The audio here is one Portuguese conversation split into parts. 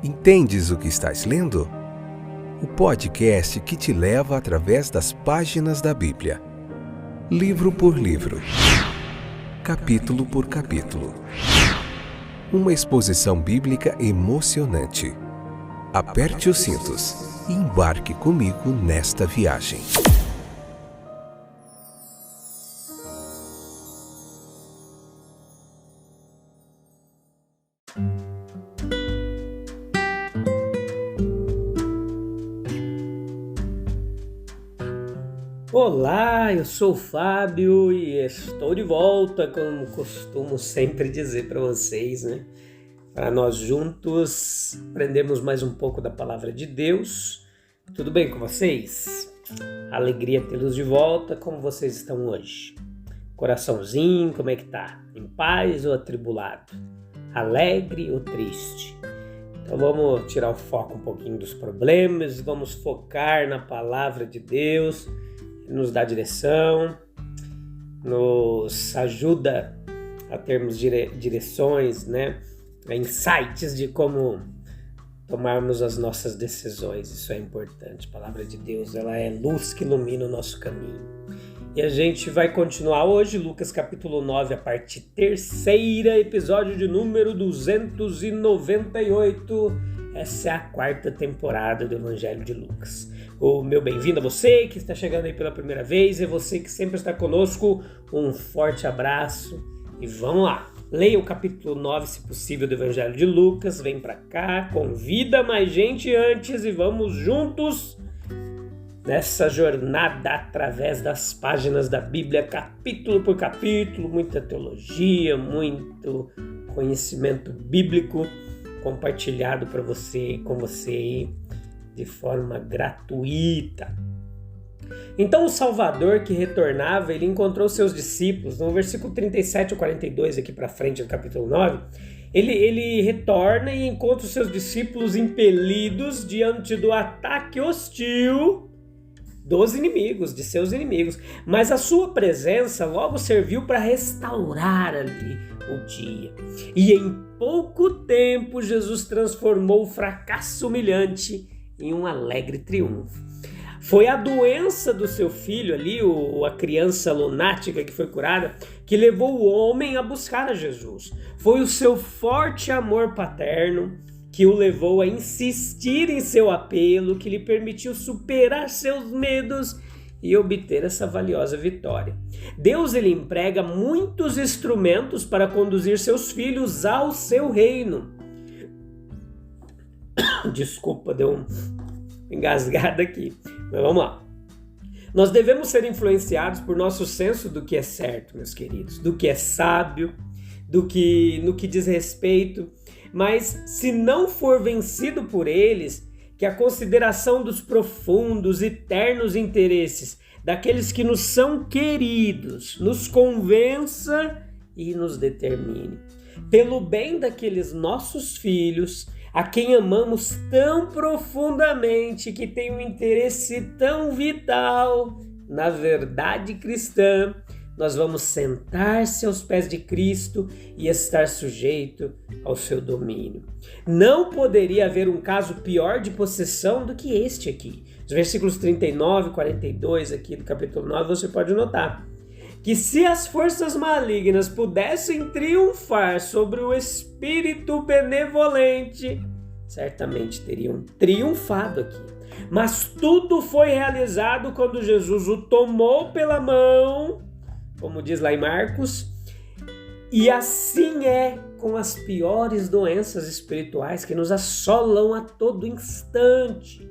Entendes o que estás lendo? O podcast que te leva através das páginas da Bíblia. Livro por livro. Capítulo por capítulo. Uma exposição bíblica emocionante. Aperte os cintos e embarque comigo nesta viagem. Olá, eu sou o Fábio e estou de volta, como costumo sempre dizer para vocês, né? Para nós juntos aprendermos mais um pouco da Palavra de Deus. Tudo bem com vocês? Alegria tê-los de volta. Como vocês estão hoje? Coraçãozinho, como é que tá? Em paz ou atribulado? Alegre ou triste? Então vamos tirar o foco um pouquinho dos problemas, vamos focar na Palavra de Deus. Nos dá direção, nos ajuda a termos direções, né? Insights de como tomarmos as nossas decisões. Isso é importante. A palavra de Deus, ela é luz que ilumina o nosso caminho. E a gente vai continuar hoje, Lucas capítulo 9, a parte terceira, episódio de número 298. Essa é a quarta temporada do Evangelho de Lucas. O meu bem-vindo a você que está chegando aí pela primeira vez e você que sempre está conosco, um forte abraço e vamos lá. Leia o capítulo 9, se possível, do Evangelho de Lucas, vem para cá, convida mais gente antes e vamos juntos nessa jornada através das páginas da Bíblia, capítulo por capítulo, muita teologia, muito conhecimento bíblico compartilhado para você, com você de forma gratuita. Então o Salvador que retornava, ele encontrou seus discípulos, no versículo 37 ou 42 aqui para frente do capítulo 9, ele retorna e encontra os seus discípulos impelidos diante do ataque hostil dos inimigos, de seus inimigos, mas a sua presença logo serviu para restaurar ali o dia. E em pouco tempo Jesus transformou o fracasso humilhante em um alegre triunfo. Foi a doença do seu filho ali, a criança lunática que foi curada, que levou o homem a buscar a Jesus. Foi o seu forte amor paterno que o levou a insistir em seu apelo, que lhe permitiu superar seus medos e obter essa valiosa vitória. Deus, ele emprega muitos instrumentos para conduzir seus filhos ao seu reino. Desculpa, deu uma engasgada aqui, mas vamos lá. Nós devemos ser influenciados por nosso senso do que é certo, meus queridos, do que é sábio, no que diz respeito, mas se não for vencido por eles, que a consideração dos profundos e ternos interesses daqueles que nos são queridos nos convença e nos determine. Pelo bem daqueles nossos filhos, a quem amamos tão profundamente, que tem um interesse tão vital na verdade cristã, nós vamos sentar-se aos pés de Cristo e estar sujeito ao seu domínio. Não poderia haver um caso pior de possessão do que este aqui. Os versículos 39 e 42 aqui do capítulo 9, você pode notar que se as forças malignas pudessem triunfar sobre o espírito benevolente, certamente teriam triunfado aqui. Mas tudo foi realizado quando Jesus o tomou pela mão, como diz lá em Marcos, e assim é com as piores doenças espirituais que nos assolam a todo instante.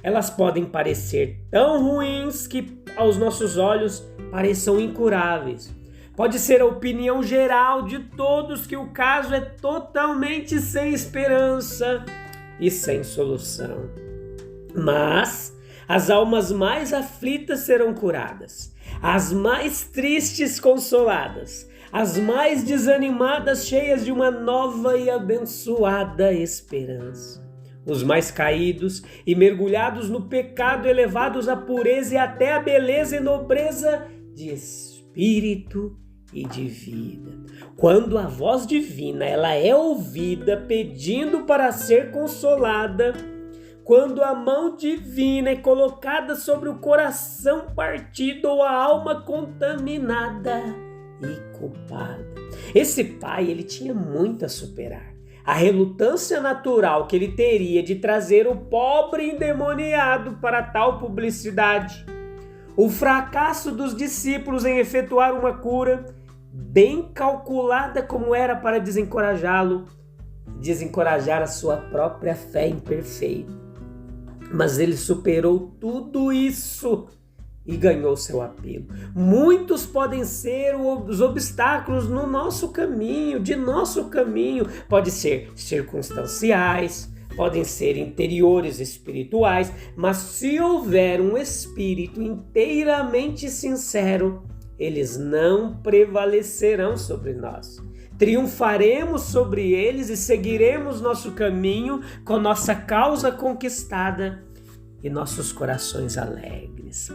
Elas podem parecer tão ruins que aos nossos olhos pareçam incuráveis. Pode ser a opinião geral de todos que o caso é totalmente sem esperança e sem solução. Mas as almas mais aflitas serão curadas, as mais tristes consoladas, as mais desanimadas cheias de uma nova e abençoada esperança. Os mais caídos e mergulhados no pecado elevados à pureza e até à beleza e nobreza de espírito e de vida. Quando a voz divina ela é ouvida pedindo para ser consolada, quando a mão divina é colocada sobre o coração partido ou a alma contaminada e culpada. Esse pai, ele tinha muito a superar. A relutância natural que ele teria de trazer o pobre endemoniado para tal publicidade. O fracasso dos discípulos em efetuar uma cura, bem calculada como era para desencorajá-lo, desencorajar a sua própria fé imperfeita. Mas ele superou tudo isso e ganhou seu apelo. Muitos podem ser os obstáculos no nosso caminho, de nosso caminho. Pode ser circunstanciais, podem ser interiores espirituais, mas se houver um espírito inteiramente sincero, eles não prevalecerão sobre nós. Triunfaremos sobre eles e seguiremos nosso caminho com nossa causa conquistada e nossos corações alegres.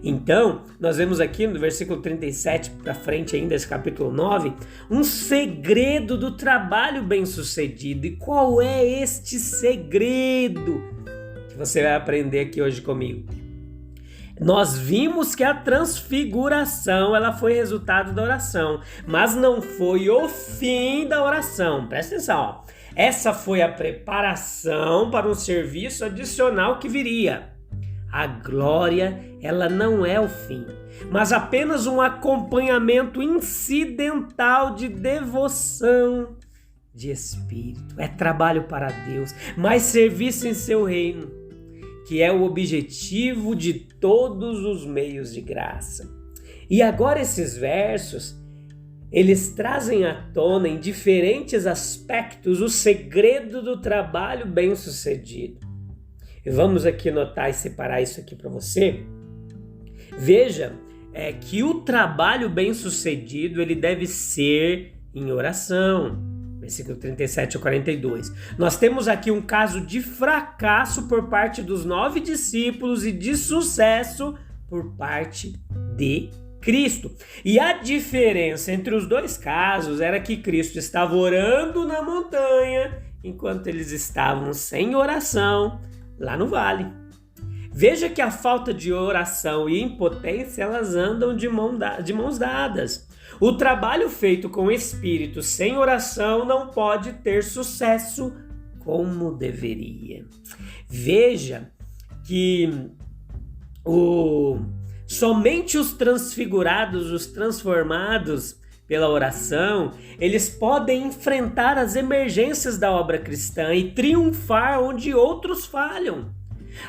Então, nós vemos aqui no versículo 37 para frente ainda, esse capítulo 9, um segredo do trabalho bem-sucedido. E qual é este segredo que você vai aprender aqui hoje comigo? Nós vimos que a transfiguração ela foi resultado da oração, mas não foi o fim da oração. Presta atenção, ó. Essa foi a preparação para um serviço adicional que viria. A glória, ela não é o fim, mas apenas um acompanhamento incidental de devoção de espírito. É trabalho para Deus, mas serviço em seu reino, que é o objetivo de todos os meios de graça. E agora esses versos, eles trazem à tona em diferentes aspectos o segredo do trabalho bem-sucedido. E vamos aqui notar e separar isso aqui para você. Veja que o trabalho bem-sucedido ele deve ser em oração. Versículo 37 a 42. Nós temos aqui um caso de fracasso por parte dos 9 discípulos e de sucesso por parte de Cristo. E a diferença entre os dois casos era que Cristo estava orando na montanha, enquanto eles estavam sem oração lá no vale. Veja que a falta de oração e impotência, elas andam de mãos dadas. O trabalho feito com o Espírito sem oração não pode ter sucesso como deveria. Veja que somente os transfigurados, os transformados pela oração, eles podem enfrentar as emergências da obra cristã e triunfar onde outros falham.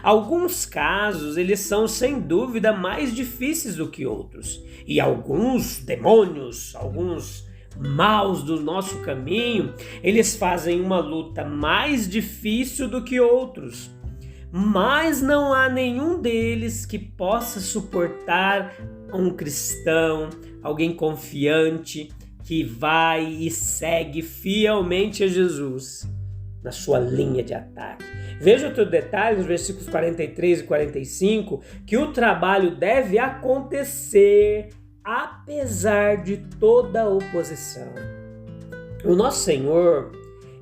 Alguns casos, eles são sem dúvida mais difíceis do que outros. E alguns demônios, alguns maus do nosso caminho, eles fazem uma luta mais difícil do que outros. Mas não há nenhum deles que possa suportar um cristão, alguém confiante, que vai e segue fielmente a Jesus na sua linha de ataque. Veja outro detalhe nos versículos 43 e 45, que o trabalho deve acontecer apesar de toda a oposição. O nosso Senhor,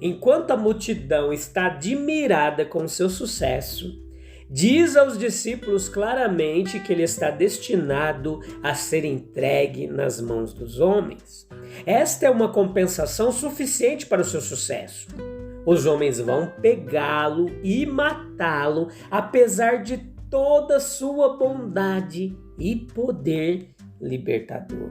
enquanto a multidão está admirada com seu sucesso, diz aos discípulos claramente que ele está destinado a ser entregue nas mãos dos homens. Esta é uma compensação suficiente para o seu sucesso. Os homens vão pegá-lo e matá-lo, apesar de toda a sua bondade e poder libertador.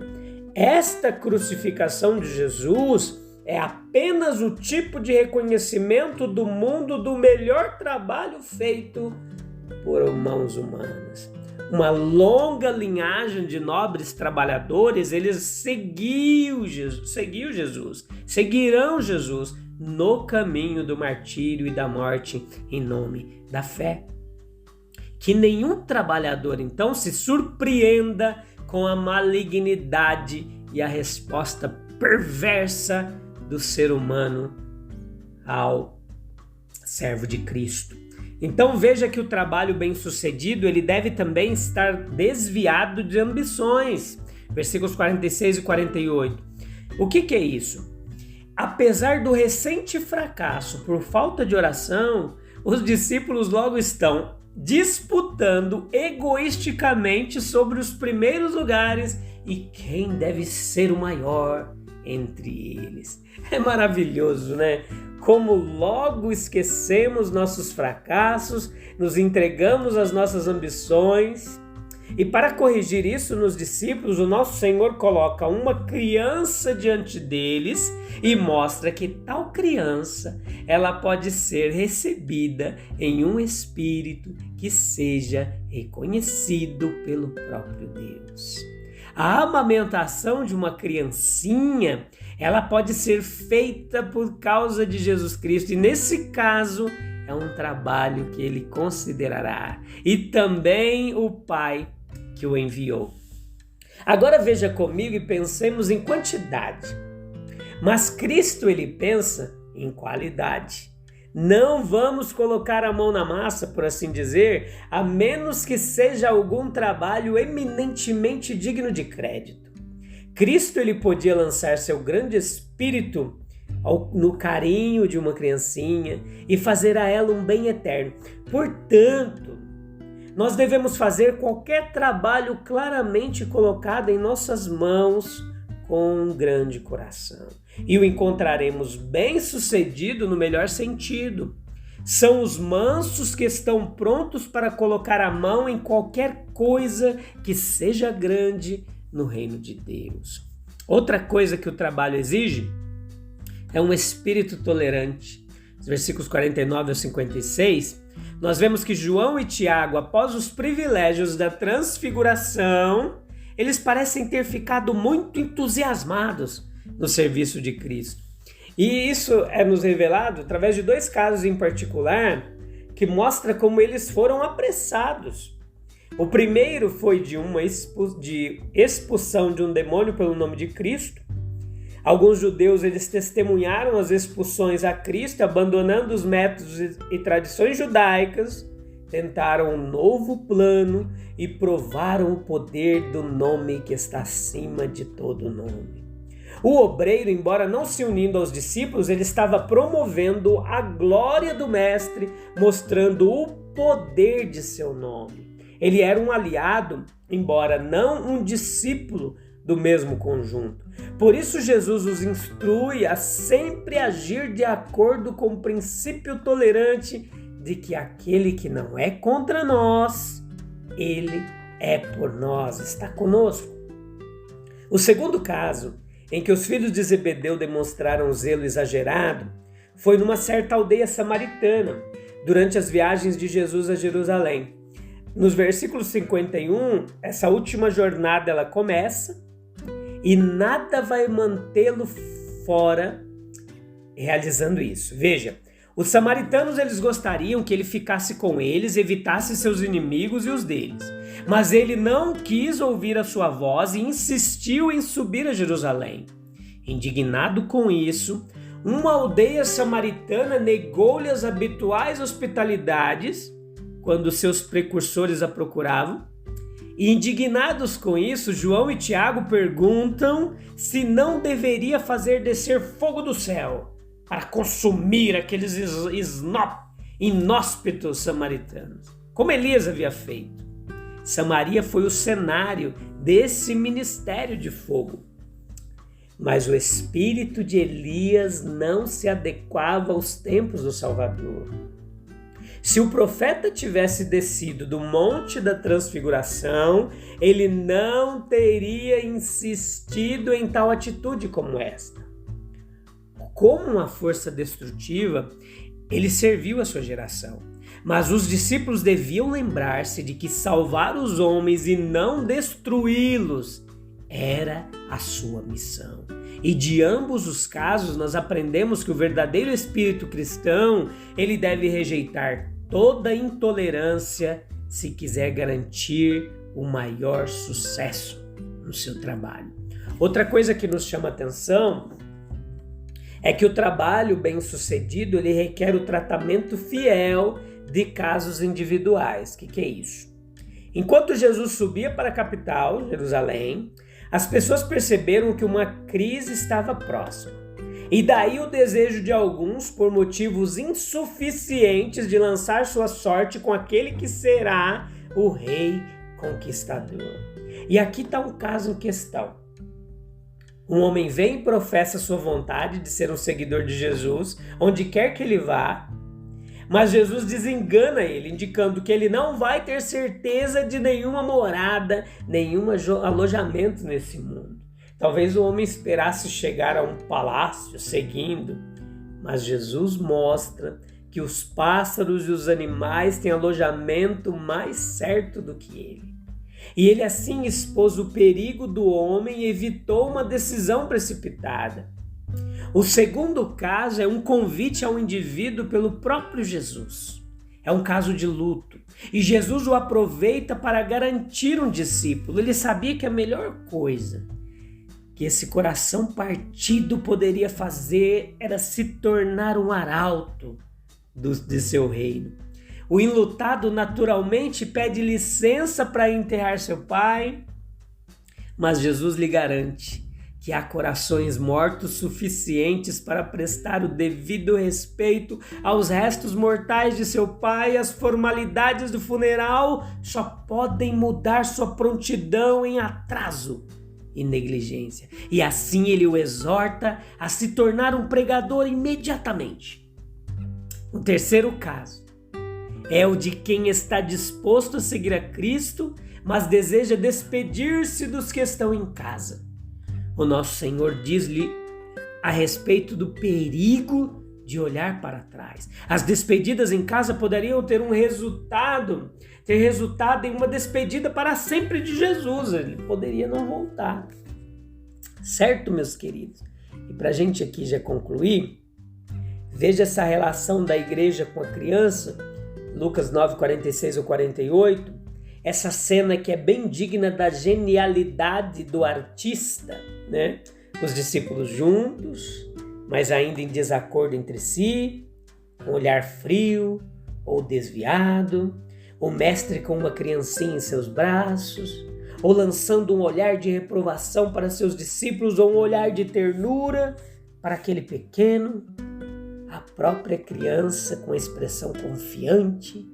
Esta crucificação de Jesus é apenas o tipo de reconhecimento do mundo do melhor trabalho feito por mãos humanas. Uma longa linhagem de nobres trabalhadores, eles seguirão Jesus no caminho do martírio e da morte em nome da fé. Que nenhum trabalhador, então, se surpreenda com a malignidade e a resposta perversa do ser humano ao servo de Cristo. Então veja que o trabalho bem-sucedido ele deve também estar desviado de ambições. versículos 46 e 48. O que é isso? Apesar do recente fracasso por falta de oração, os discípulos logo estão disputando egoisticamente sobre os primeiros lugares e quem deve ser o maior entre eles. É maravilhoso, né? Como logo esquecemos nossos fracassos, nos entregamos às nossas ambições. E para corrigir isso nos discípulos, o nosso Senhor coloca uma criança diante deles e mostra que tal criança, ela pode ser recebida em um espírito que seja reconhecido pelo próprio Deus. A amamentação de uma criancinha, ela pode ser feita por causa de Jesus Cristo, e nesse caso é um trabalho que ele considerará, e também o Pai que o enviou. Agora veja comigo e pensemos em quantidade. Mas Cristo, ele pensa em qualidade. Não vamos colocar a mão na massa, por assim dizer, a menos que seja algum trabalho eminentemente digno de crédito. Cristo, ele podia lançar seu grande espírito no carinho de uma criancinha e fazer a ela um bem eterno. Portanto, nós devemos fazer qualquer trabalho claramente colocado em nossas mãos com um grande coração. E o encontraremos bem-sucedido no melhor sentido. São os mansos que estão prontos para colocar a mão em qualquer coisa que seja grande no reino de Deus. Outra coisa que o trabalho exige é um espírito tolerante. Os versículos 49 a 56, nós vemos que João e Tiago, após os privilégios da transfiguração, eles parecem ter ficado muito entusiasmados no serviço de Cristo. E isso é nos revelado através de dois casos em particular que mostra como eles foram apressados. O primeiro foi de expulsão de um demônio pelo nome de Cristo. Alguns judeus, eles testemunharam as expulsões a Cristo, abandonando os métodos e tradições judaicas, tentaram um novo plano e provaram o poder do nome que está acima de todo nome. O obreiro, embora não se unindo aos discípulos, ele estava promovendo a glória do Mestre, mostrando o poder de seu nome. Ele era um aliado, embora não um discípulo do mesmo conjunto. Por isso Jesus os instrui a sempre agir de acordo com o princípio tolerante de que aquele que não é contra nós, ele é por nós, está conosco. O segundo caso em que os filhos de Zebedeu demonstraram zelo exagerado foi numa certa aldeia samaritana, durante as viagens de Jesus a Jerusalém. Nos versículos 51, essa última jornada ela começa e nada vai mantê-lo fora realizando isso. Veja, os samaritanos eles gostariam que ele ficasse com eles, evitasse seus inimigos e os deles. Mas ele não quis ouvir a sua voz e insistiu em subir a Jerusalém. Indignado com isso, uma aldeia samaritana negou-lhe as habituais hospitalidades quando seus precursores a procuravam. E indignados com isso, João e Tiago perguntam se não deveria fazer descer fogo do céu para consumir aqueles inóspitos samaritanos, como Elias havia feito. Samaria foi o cenário desse ministério de fogo. Mas o espírito de Elias não se adequava aos tempos do Salvador. Se o profeta tivesse descido do Monte da Transfiguração, ele não teria insistido em tal atitude como esta. Como uma força destrutiva, ele serviu a sua geração. Mas os discípulos deviam lembrar-se de que salvar os homens e não destruí-los era a sua missão. E de ambos os casos nós aprendemos que o verdadeiro espírito cristão, ele deve rejeitar toda intolerância se quiser garantir o maior sucesso no seu trabalho. Outra coisa que nos chama atenção é que o trabalho bem-sucedido, ele requer o tratamento fiel de casos individuais. O que é isso? Enquanto Jesus subia para a capital, Jerusalém, As pessoas perceberam que uma crise estava próxima. E daí o desejo de alguns, por motivos insuficientes, de lançar sua sorte com aquele que será o rei conquistador. E aqui está um caso em questão. Um homem vem e professa sua vontade de ser um seguidor de Jesus, onde quer que ele vá, mas Jesus desengana ele, indicando que ele não vai ter certeza de nenhuma morada, nenhum alojamento nesse mundo. Talvez o homem esperasse chegar a um palácio seguindo, mas Jesus mostra que os pássaros e os animais têm alojamento mais certo do que ele. E ele assim expôs o perigo do homem e evitou uma decisão precipitada. O segundo caso é um convite ao indivíduo pelo próprio Jesus. É um caso de luto. E Jesus o aproveita para garantir um discípulo. Ele sabia que a melhor coisa que esse coração partido poderia fazer era se tornar um arauto de seu reino. O enlutado naturalmente pede licença para enterrar seu pai, mas Jesus lhe garante que há corações mortos suficientes para prestar o devido respeito aos restos mortais de seu pai. As formalidades do funeral só podem mudar sua prontidão em atraso e negligência. E assim ele o exorta a se tornar um pregador imediatamente. O terceiro caso é o de quem está disposto a seguir a Cristo, mas deseja despedir-se dos que estão em casa. O nosso Senhor diz-lhe a respeito do perigo de olhar para trás. As despedidas em casa poderiam ter resultado em uma despedida para sempre de Jesus. Ele poderia não voltar. Certo, meus queridos? E para a gente aqui já concluir, veja essa relação da igreja com a criança, Lucas 9, 46 ou 48, essa cena que é bem digna da genialidade do artista, né? Os discípulos juntos, mas ainda em desacordo entre si, um olhar frio ou desviado, o mestre com uma criancinha em seus braços, ou lançando um olhar de reprovação para seus discípulos, ou um olhar de ternura para aquele pequeno, a própria criança com expressão confiante,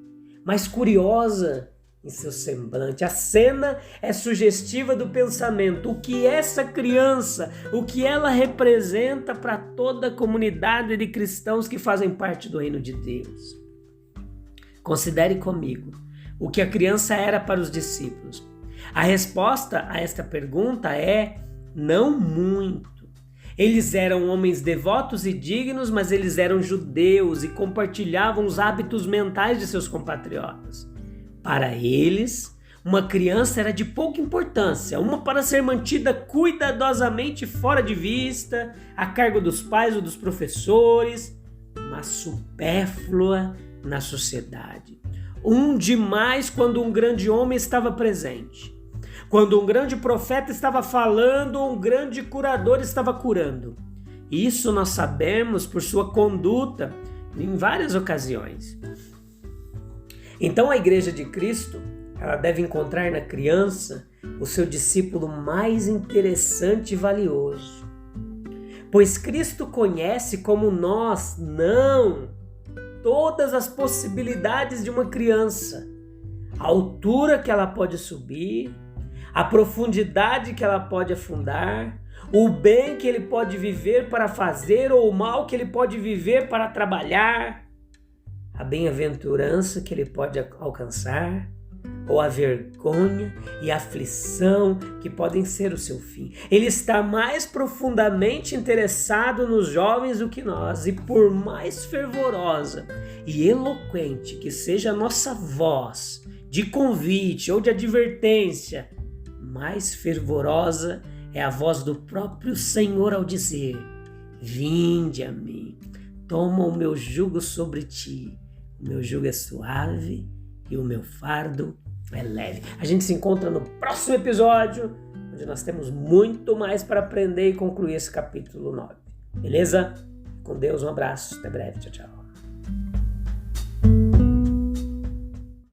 mas curiosa em seu semblante. A cena é sugestiva do pensamento. O que essa criança, o que ela representa para toda a comunidade de cristãos que fazem parte do reino de Deus? Considere comigo o que a criança era para os discípulos. A resposta a esta pergunta é não muito. Eles eram homens devotos e dignos, mas eles eram judeus e compartilhavam os hábitos mentais de seus compatriotas. Para eles, uma criança era de pouca importância, uma para ser mantida cuidadosamente fora de vista, a cargo dos pais ou dos professores, mas supérflua na sociedade. Um demais quando um grande homem estava presente. Quando um grande profeta estava falando, ou um grande curador estava curando. Isso nós sabemos por sua conduta em várias ocasiões. Então a Igreja de Cristo, ela deve encontrar na criança o seu discípulo mais interessante e valioso. Pois Cristo conhece como nós não todas as possibilidades de uma criança, a altura que ela pode subir, a profundidade que ela pode afundar, o bem que ele pode viver para fazer ou o mal que ele pode viver para trabalhar, a bem-aventurança que ele pode alcançar, ou a vergonha e a aflição que podem ser o seu fim. Ele está mais profundamente interessado nos jovens do que nós, e por mais fervorosa e eloquente que seja a nossa voz de convite ou de advertência, mais fervorosa é a voz do próprio Senhor ao dizer: vinde a mim, toma o meu jugo sobre ti, o meu jugo é suave e o meu fardo é leve. A gente se encontra no próximo episódio, onde nós temos muito mais para aprender e concluir esse capítulo 9. Beleza? Com Deus, um abraço, até breve, tchau, tchau.